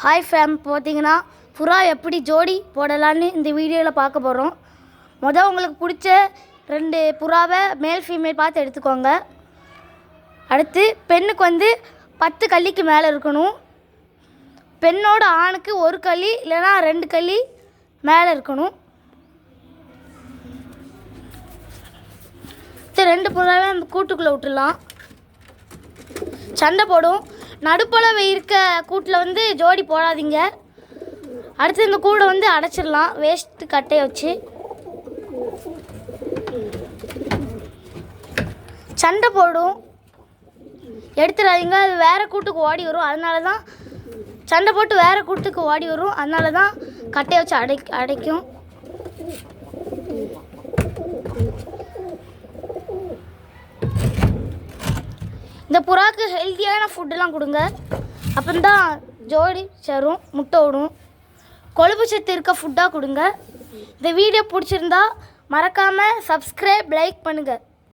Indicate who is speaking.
Speaker 1: Hi fame, பார்த்தீங்கன்னா புறா எப்படி ஜோடி போடலான்னு இந்த வீடியோவில் பார்க்க போகிறோம். உங்களுக்கு பிடிச்ச 2 புறாவை மேல் ஃபீமேல் பார்த்து எடுத்துக்கோங்க. அடுத்து பெண்ணுக்கு 10 கள்ளிக்கு மேலே இருக்கணும். பெண்ணோட ஆணுக்கு 1 கள்ளி இல்லைனா 2 கள்ளி மேலே இருக்கணும். 2 புறாவை அந்த கூட்டுக்குள்ளே விட்டுடலாம். சண்டை போடும். நடுப்பளவு இருக்க கூட்டில் ஜோடி போடாதீங்க. அடுத்து இந்த கூடை அடைச்சிடலாம் வேஸ்ட்டு கட்டையை வச்சு. சண்டை போடும், எடுத்துடாதீங்க. அது வேறு கூட்டுக்கு ஓடி வரும். அதனால தான் சண்டை போட்டு வேறு கூட்டுக்கு ஓடி வரும். அதனால தான் கட்டையை வச்சு அடைக்கும். இந்த புறாக்கு ஹெல்த்தியான ஃபுட்டெல்லாம் கொடுங்க. அப்போதான் ஜோடி சேரும், முட்டை விடும். கொழுப்பு சத்து இருக்க ஃபுட்டாக கொடுங்க. இந்த வீடியோ பிடிச்சிருந்தா மறக்காமல் சப்ஸ்கிரைப், லைக் பண்ணுங்கள்.